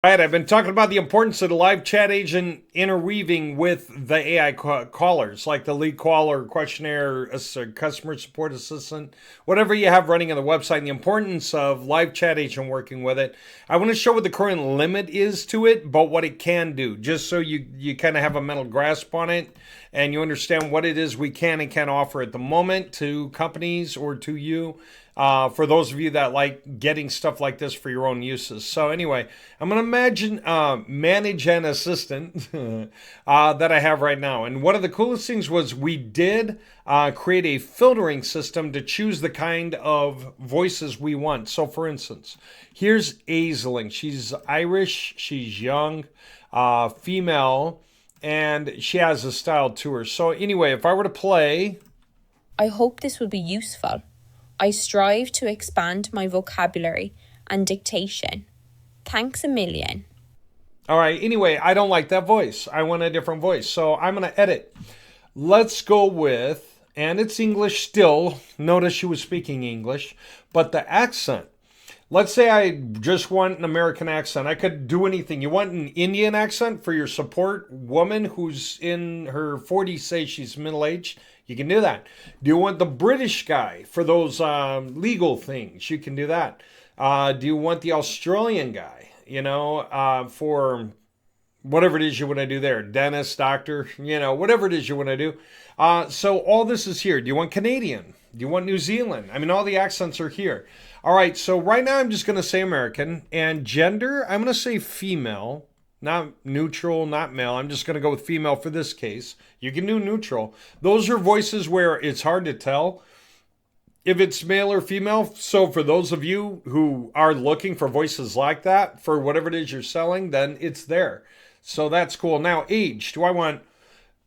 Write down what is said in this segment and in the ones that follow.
All right, I've been talking about the importance of the live chat agent interweaving with the AI callers, like the lead caller, questionnaire, customer support assistant, whatever you have running on the website, and the importance of live chat agent working with it. I want to show what the current limit is to it, but what it can do, just so you kind of have a mental grasp on it and you understand what it is we can and can't offer at the moment to companies or to you. For those of you that like getting stuff like this for your own uses. So anyway, I'm going to manage an assistant that I have right now. And one of the coolest things was we did create a filtering system to choose the kind of voices we want. So for instance, here's Aisling. She's Irish, she's young, female, and she has a style to her. So anyway, if I were to play... I hope this will be useful. I strive to expand my vocabulary and dictation. Thanks a million. All right, anyway, I don't like that voice. I want a different voice. So I'm going to edit. Let's go with, and it's English still. Notice she was speaking English, but the accent. Let's say I just want an American accent. I could do anything. You want an Indian accent for your support woman who's in her 40s, say she's middle-aged? You can do that. Do you want the British guy for those legal things? You can do that. Do you want the Australian guy, for whatever it is you want to do there? Dentist, doctor, whatever it is you want to do. So all this is here. Do you want Canadian? Do you want New Zealand? I mean, all the accents are here. All right, so right now I'm just going to say American. And gender, I'm going to say female. Not neutral, not male. I'm just going to go with female for this case. You can do neutral. Those are voices where it's hard to tell if it's male or female. So for those of you who are looking for voices like that, for whatever it is you're selling, then it's there. So that's cool. Now, age. Do I want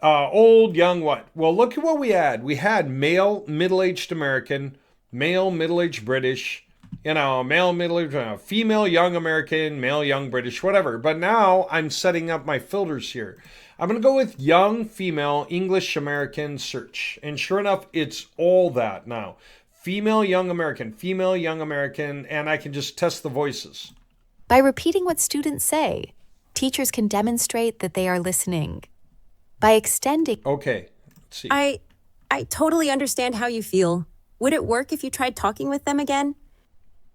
old, young, what? Well, look at what we had. We had male, middle-aged American, male, middle-aged British, male, middle-aged, female, young American, male, young British, whatever. But now I'm setting up my filters here. I'm going to go with young, female, English, American, search. And sure enough, it's all that now. Female, young American, and I can just test the voices. By repeating what students say, teachers can demonstrate that they are listening. By extending... Okay, let's see. I totally understand how you feel. Would it work if you tried talking with them again?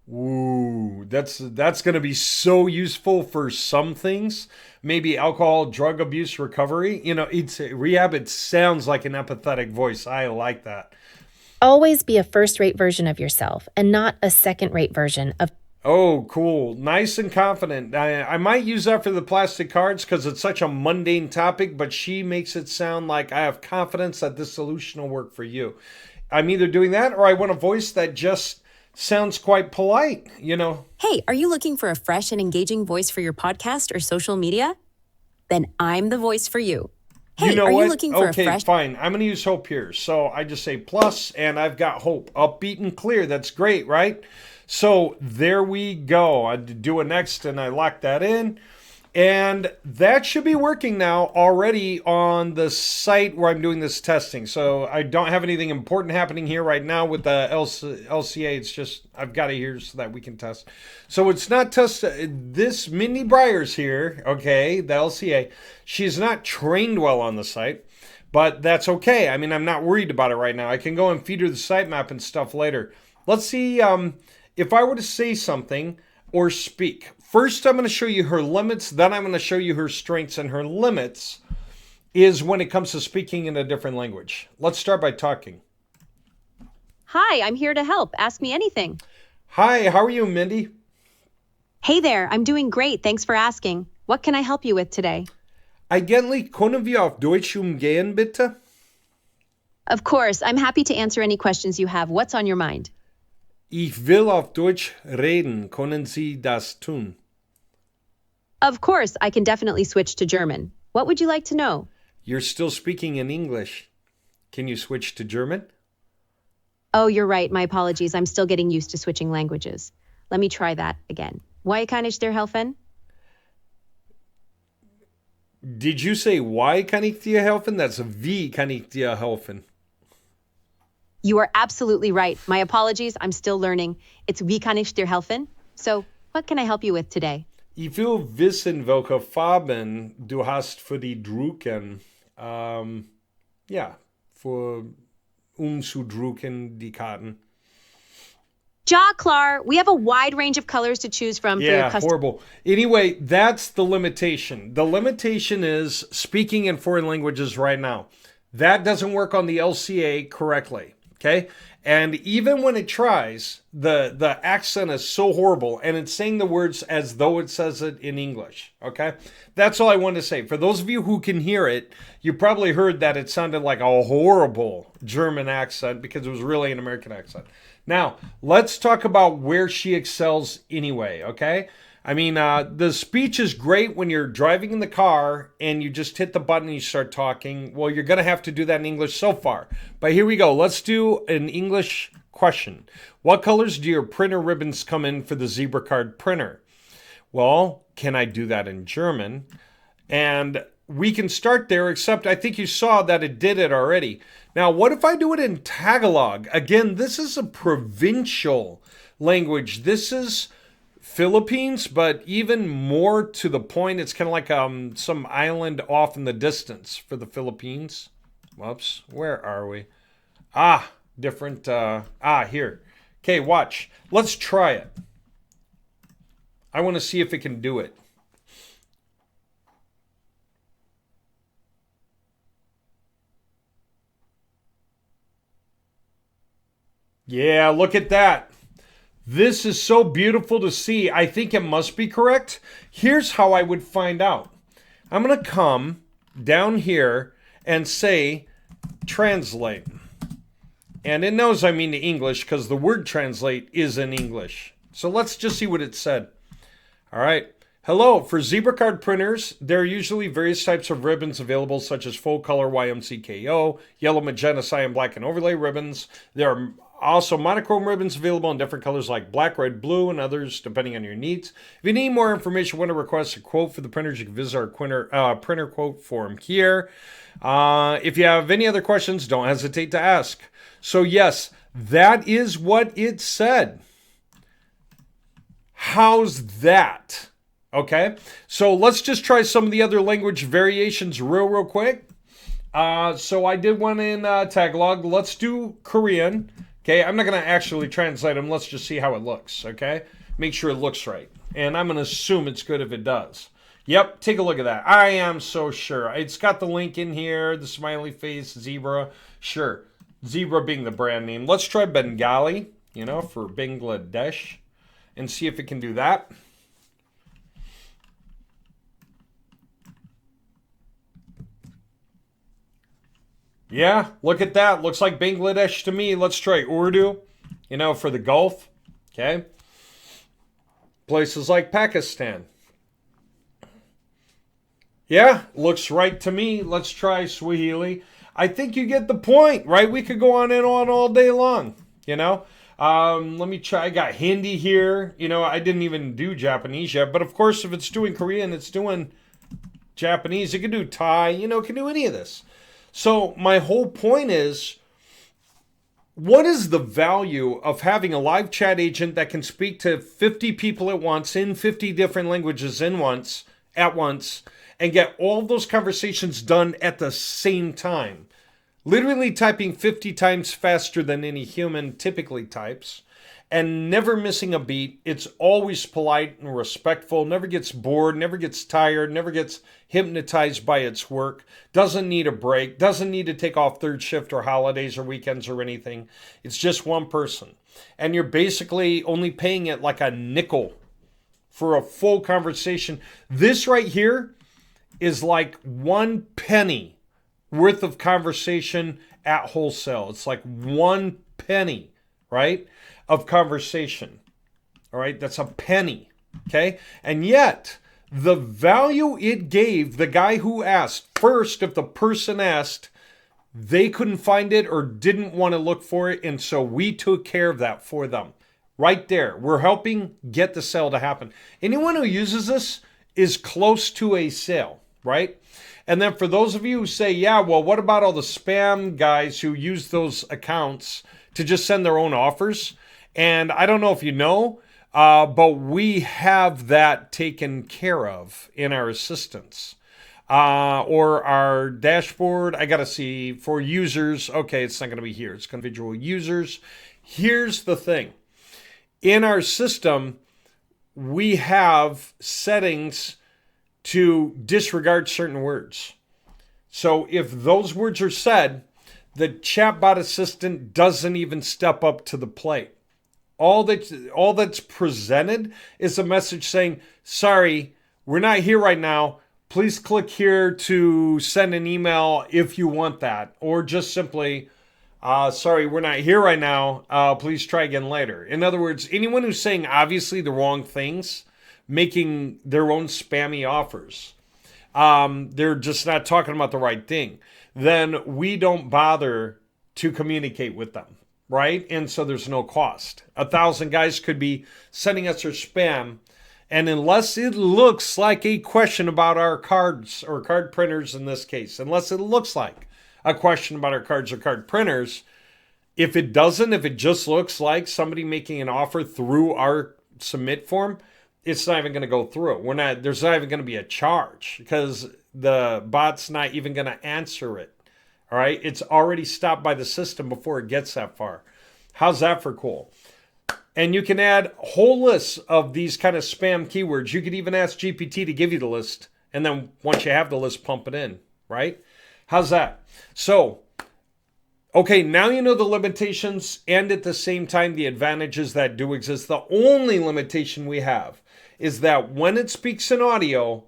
Ooh, that's going to be so useful for some things. Maybe alcohol, drug abuse, recovery. It's rehab. It sounds like an empathetic voice. I like that. Always be a first-rate version of yourself and not a second-rate version of... Oh, cool. Nice and confident. I might use that for the plastic cards because it's such a mundane topic, but she makes it sound like I have confidence that this solution will work for you. I'm either doing that or I want a voice that just sounds quite polite, Hey, are you looking for a fresh and engaging voice for your podcast or social media? Then I'm the voice for you. Hey, you know are what? You looking for okay, a fresh... fine. I'm going to use Hope here. So I just say plus, and I've got Hope. Upbeat and clear. That's great, right? So there we go. I do a next, and I lock that in. And that should be working now already on the site where I'm doing this testing. So I don't have anything important happening here right now with the LCA. It's just I've got it here so that we can test. So it's not test. This Mindy Breyer's here, okay, the LCA. She's not trained well on the site, but that's okay. I mean, I'm not worried about it right now. I can go and feed her the sitemap and stuff later. Let's see if I were to say something or speak. First, I'm going to show you her limits. Then I'm going to show you her strengths. And her limits is when it comes to speaking in a different language. Let's start by talking. Hi, I'm here to help. Ask me anything. Hi, how are you, Mindy? Hey there, I'm doing great. Thanks for asking. What can I help you with today? Eigentlich können wir auf Deutsch umgehen, bitte? Of course, I'm happy to answer any questions you have. What's on your mind? Ich will auf Deutsch reden. Können Sie das tun? Of course, I can definitely switch to German. What would you like to know? You're still speaking in English. Can you switch to German? Oh, you're right. My apologies. I'm still getting used to switching languages. Let me try that again. Why kann ich dir helfen? Did you say why kann ich dir helfen? That's wie kann ich dir helfen. You are absolutely right. My apologies. I'm still learning. It's wie kann ich dir helfen? So, what can I help you with today? Ich will wissen, welche Farben du hast für die Drucken. Ja, zu drucken die Karten. Ja, Clar, we have a wide range of colors to choose from for your Yeah, custom. horrible. Anyway, that's the limitation. The limitation is speaking in foreign languages right now. That doesn't work on the LCA correctly, okay? And even when it tries, the accent is so horrible, and it's saying the words as though it says it in English, okay? That's all I want to say. For those of you who can hear it, you probably heard that it sounded like a horrible German accent because it was really an American accent. Now, let's talk about where she excels anyway, okay? I mean, the speech is great when you're driving in the car and you just hit the button and you start talking. Well, you're going to have to do that in English so far. But here we go. Let's do an English question. What colors do your printer ribbons come in for the zebra card printer? Well, can I do that in German? And we can start there, except I think you saw that it did it already. Now, what if I do it in Tagalog? Again, this is a provincial language. This is Philippines, but even more to the point, it's kind of like some island off in the distance for the Philippines. Whoops, where are we? Different, here. Okay, watch. Let's try it. I want to see if it can do it. Yeah, look at that. This is so beautiful to see. I think it must be correct. Here's how I would find out. I'm going to come down here and say translate. And it knows I mean the English because the word translate is in English. So let's just see what it said. All right. Hello. For zebra card printers, there are usually various types of ribbons available, such as full color YMCKO, yellow, magenta, cyan, black, and overlay ribbons. There are also monochrome ribbons available in different colors like black, red, blue, and others depending on your needs. If you need more information, want to request a quote for the printers, you can visit our printer quote form here. If you have any other questions, don't hesitate to ask. So yes, that is what it said. How's that? Okay, so let's just try some of the other language variations real quick. So I did one in Tagalog. Let's do Korean. Okay, I'm not going to actually translate them. Let's just see how it looks, okay? Make sure it looks right. And I'm going to assume it's good if it does. Yep, take a look at that. I am so sure. It's got the link in here, the smiley face, zebra. Sure, zebra being the brand name. Let's try Bengali, for Bangladesh, and see if it can do that. Yeah, look at that. Looks like Bangladesh to me. Let's try Urdu, for the Gulf. Okay. Places like Pakistan. Yeah, looks right to me. Let's try Swahili. I think you get the point, right? We could go on and on all day long, Let me try. I got Hindi here. I didn't even do Japanese yet. But of course, if it's doing Korean, it's doing Japanese. It can do Thai. It can do any of this. So my whole point is, what is the value of having a live chat agent that can speak to 50 people at once in 50 different languages at once, and get all those conversations done at the same time? Literally typing 50 times faster than any human typically types, and never missing a beat. It's always polite and respectful, never gets bored, never gets tired, never gets hypnotized by its work, doesn't need a break, doesn't need to take off third shift or holidays or weekends or anything. It's just one person. And you're basically only paying it like a nickel for a full conversation. This right here is like 1 penny worth of conversation at wholesale. It's like 1 penny, right, of conversation. All right, that's a penny, okay? And yet, the value it gave the guy who asked, first, if the person asked, they couldn't find it or didn't want to look for it, and so we took care of that for them. Right there, we're helping get the sale to happen. Anyone who uses this is close to a sale, right? And then for those of you who say, yeah, well, what about all the spam guys who use those accounts to just send their own offers? And I don't know if you know, But we have that taken care of in our assistants. Or our dashboard. I got to see for users. Okay, it's not going to be here. It's going to be individual users. Here's the thing. In our system, we have settings to disregard certain words. So if those words are said, the chatbot assistant doesn't even step up to the plate. All that's presented is a message saying, sorry, we're not here right now. Please click here to send an email if you want that. Or just simply, sorry, we're not here right now. Please try again later. In other words, anyone who's saying obviously the wrong things, making their own spammy offers, they're just not talking about the right thing, then we don't bother to communicate with them, right? And so there's no cost. 1,000 guys could be sending us their spam, and unless it looks like a question about our cards or card printers in this case, unless it looks like a question about our cards or card printers, if it just looks like somebody making an offer through our submit form, it's not even going to go through. There's not even going to be a charge because the bot's not even going to answer it. All right. It's already stopped by the system before it gets that far. How's that for cool? And you can add whole lists of these kind of spam keywords. You could even ask GPT to give you the list. And then once you have the list, pump it in, right? How's that? So, okay, now you know the limitations and at the same time the advantages that do exist. The only limitation we have is that when it speaks in audio,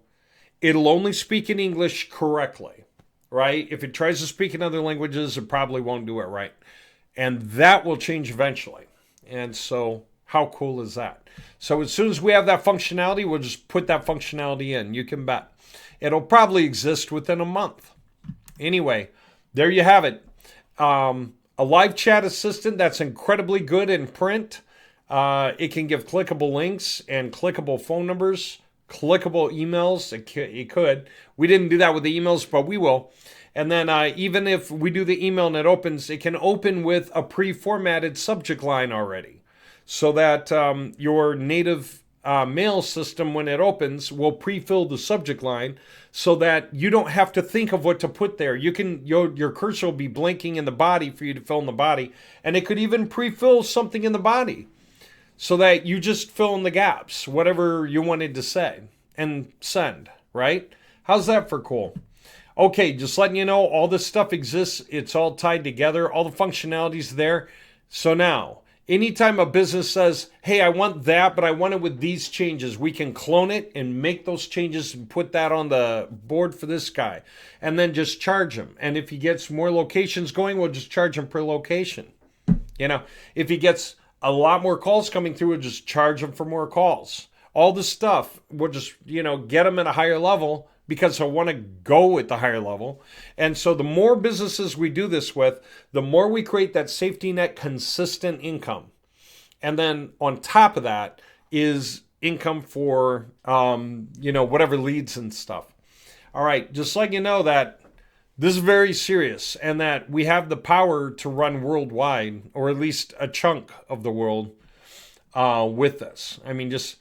it'll only speak in English correctly, right? If it tries to speak in other languages, it probably won't do it right. And that will change eventually. And so how cool is that? So as soon as we have that functionality, we'll just put that functionality in. You can bet. It'll probably exist within a month. Anyway, there you have it. A live chat assistant that's incredibly good in print. It can give clickable links and clickable phone numbers, clickable emails. It could. We didn't do that with the emails, but we will. And then even if we do the email and it opens, it can open with a pre-formatted subject line already. So that your native mail system, when it opens, will pre-fill the subject line so that you don't have to think of what to put there. Your cursor will be blinking in the body for you to fill in the body. And it could even pre-fill something in the body so that you just fill in the gaps, whatever you wanted to say, and send, right? How's that for cool? Okay, just letting you know, all this stuff exists. It's all tied together. All the functionality's there. So now, anytime a business says, hey, I want that, but I want it with these changes, we can clone it and make those changes and put that on the board for this guy. And then just charge him. And if he gets more locations going, we'll just charge him per location. If he gets a lot more calls coming through, we'll just charge him for more calls. All this stuff, we'll just, get him at a higher level, because I want to go at the higher level. And so the more businesses we do this with, the more we create that safety net consistent income. And then on top of that is income for, whatever leads and stuff. All right, just letting you know that this is very serious and that we have the power to run worldwide, or at least a chunk of the world with this. I mean, just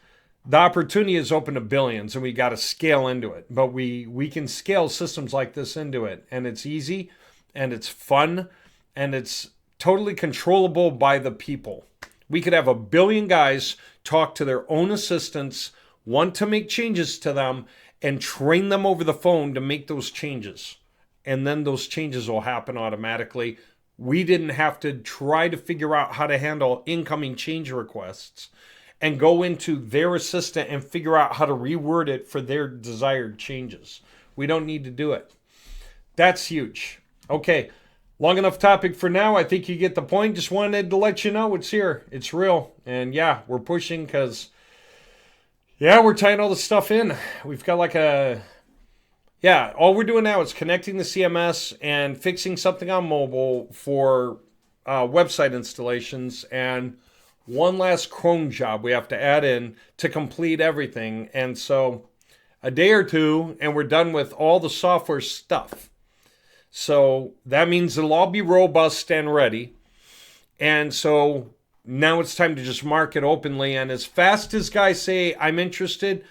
the opportunity is open to billions, and we got to scale into it. But we can scale systems like this into it, and it's easy, and it's fun, and it's totally controllable by the people. We could have 1 billion guys talk to their own assistants, want to make changes to them, and train them over the phone to make those changes. And then those changes will happen automatically. We didn't have to try to figure out how to handle incoming change requests and go into their assistant and figure out how to reword it for their desired changes. We don't need to do it. That's huge. Okay, long enough topic for now. I think you get the point. Just wanted to let you know it's here. It's real. And yeah, we're pushing because, we're tying all the stuff in. We've got all we're doing now is connecting the CMS and fixing something on mobile for website installations, and one last Chrome job we have to add in to complete everything. And so a day or two, and we're done with all the software stuff. So that means it'll all be robust and ready. And so now it's time to just market openly. And as fast as guys say, I'm interested,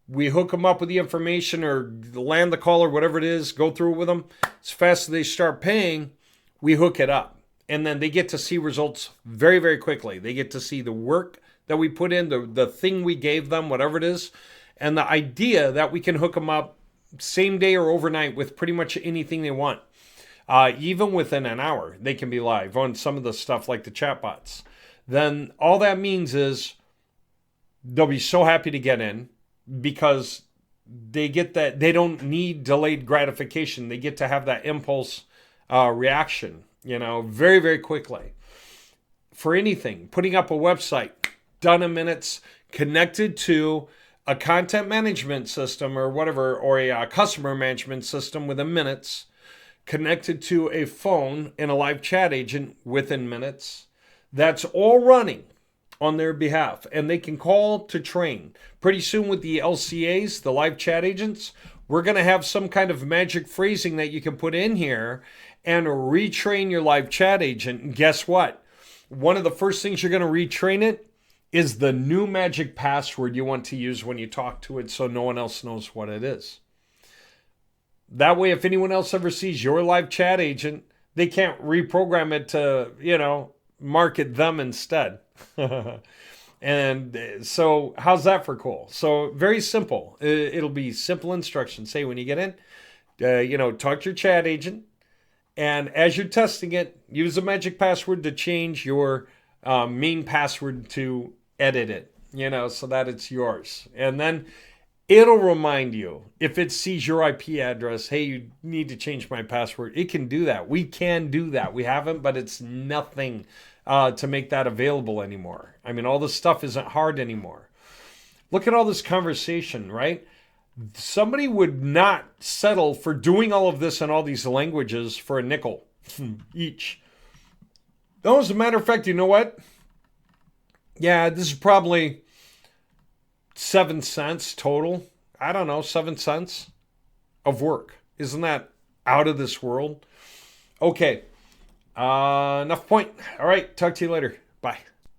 we hook them up with the information or land the call or whatever it is, go through it with them. As fast as they start paying, we hook it up. And then they get to see results very, very quickly. They get to see the work that we put in, the thing we gave them, whatever it is. And the idea that we can hook them up same day or overnight with pretty much anything they want. Even within an hour, they can be live on some of the stuff like the chatbots. Then all that means is they'll be so happy to get in because they get that they don't need delayed gratification. They get to have that impulse reaction, very, very quickly. For anything, putting up a website, done in minutes, connected to a content management system or whatever, or a customer management system within minutes, connected to a phone and a live chat agent within minutes. That's all running on their behalf, and they can call to train. Pretty soon with the LCAs, the live chat agents, we're going to have some kind of magic phrasing that you can put in here and retrain your live chat agent. And guess what? One of the first things you're going to retrain it is the new magic password you want to use when you talk to it so no one else knows what it is. That way, if anyone else ever sees your live chat agent, they can't reprogram it to, market them instead. And so how's that for cool? So very simple. It'll be simple instructions. Say when you get in, talk to your chat agent. And as you're testing it, use a magic password to change your main password to edit it, so that it's yours. And then it'll remind you if it sees your IP address, hey, you need to change my password. It can do that. We can do that. We haven't, but it's nothing to make that available anymore. I mean, all this stuff isn't hard anymore. Look at all this conversation, right? Somebody would not settle for doing all of this in all these languages for a nickel each. No, as a matter of fact, you know what? Yeah, this is probably 7 cents total. I don't know, 7 cents of work. Isn't that out of this world? Okay, enough point. All right, talk to you later. Bye.